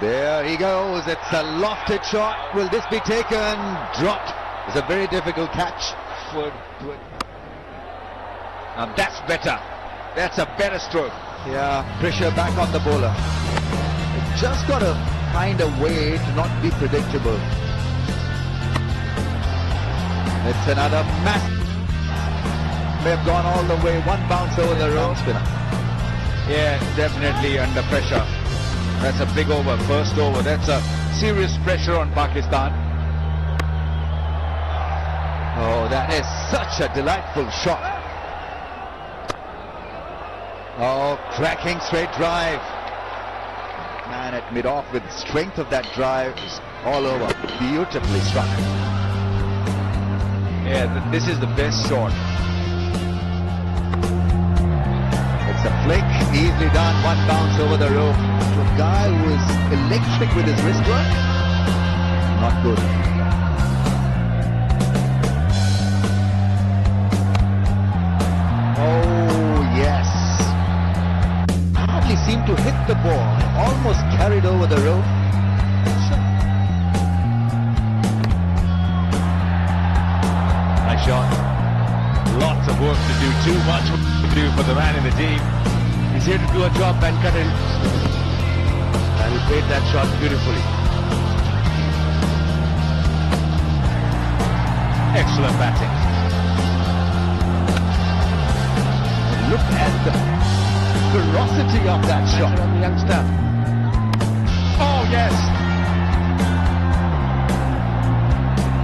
There he goes. It's a lofted shot. Will this be taken? Dropped. It's a very difficult catch. Now that's better. That's a better stroke. Yeah, pressure back on the bowler. Just got to find a way to not be predictable. It's another mass. May have gone all the way. One bounce over the round spinner. Yeah, definitely under pressure. That's a big over, first over. That's a serious pressure on Pakistan. Oh, that is such a delightful shot. Oh, cracking straight drive. Man at mid-off with strength of that drive is all over. Beautifully struck. Yeah, this is the best shot. It's a flick, easily done, one bounce over the rope. To a guy who is electric with his wrist work. Not good. Oh, yes. Hardly seemed to hit the ball. Almost carried over the rope. Nice shot. Lots of work to do, too much work to do for the man in the team. He's here to do a job, Venkatesh. And he played that shot beautifully. Excellent batting. Look at the ferocity of that shot on the youngster. Oh, yes.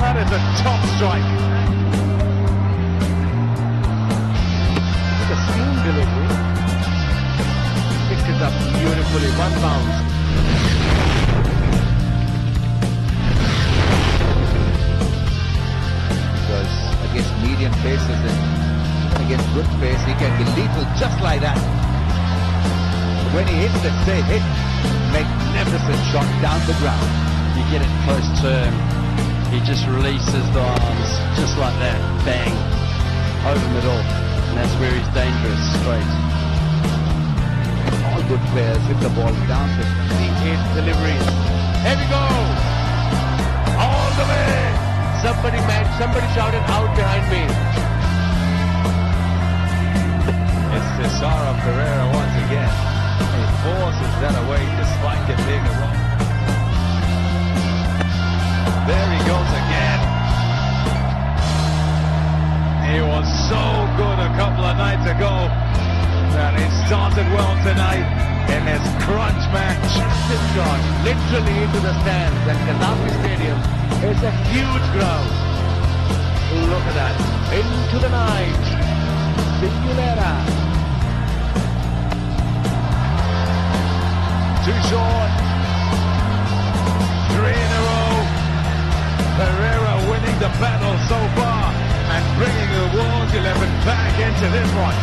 That is a top strike. A seam delivery. Picked it up beautifully, one bounce. Because against medium paces and against good pace, he can be lethal just like that. But when he hits the straight hit, magnificent shot down the ground. You get it first turn, he just releases the arms just like that, bang, over middle. That's where he's dangerous, straight. All good players hit the ball down with his deliveries. Here we go! All the way! Somebody shouted out behind me. It's Thisara Pereira once again. He forces that away despite it being a wrong. There he goes again. He was so good a couple of nights ago, and he started well tonight in his crunch match. This shot literally into the stands, and Gaddafi Stadium is a huge ground. Look at that. Into the night. Singulara. Too short. 3 in a row. Pereira winning the battle so far and bringing the World 11 back into this one.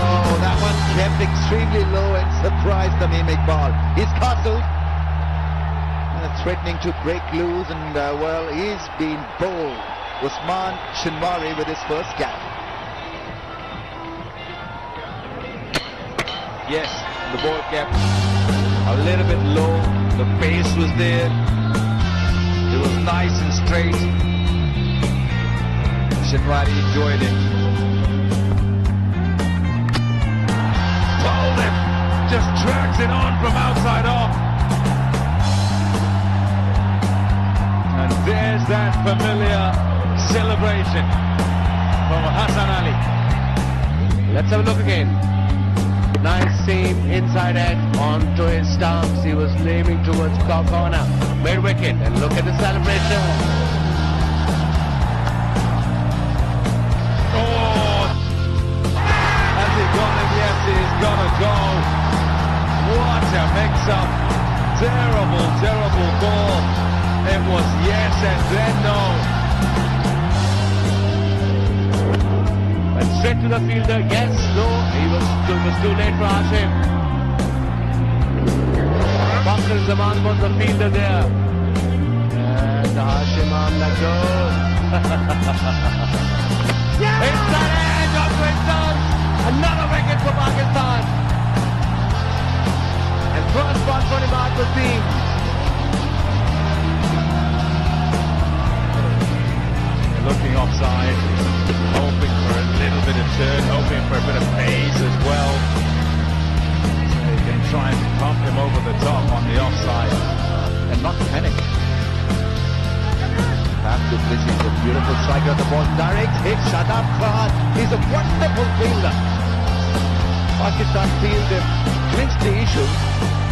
Oh, that one kept extremely low and surprised the Tamim Iqbal. He's castled and threatening to break loose, and well, he's been bold. Usman Shinwari with his first gap. Yes, the ball kept a little bit low. The pace was there. It was nice and straight. Shinwari enjoyed it. Told him. Just drags it on from outside off. And there's that familiar celebration from Hassan Ali. Let's have a look again. Nice seam inside edge onto his stumps. He was leaning towards corner. Mid wicket, and look at the celebration. Oh! Has he got him? Yes, he's gonna go. What a mix-up. Terrible, terrible ball. It was yes and then no. Went straight to the fielder. Yes, no. It was too late for Hashim. Bakr Zaman was the fielder there. And Hashim on the go. Inside edge, onto his done. Another wicket for Pakistan. And first ball for Imad Wasim. Looking offside, hoping for a little bit of turn, hoping for a bit of pace as well. So you can try and pump him over the top on the offside And not panic. After this is a beautiful striker of the ball. Direct hit. Shadab Khan. He's a wonderful fielder. Pakistan field him, clinched the issue.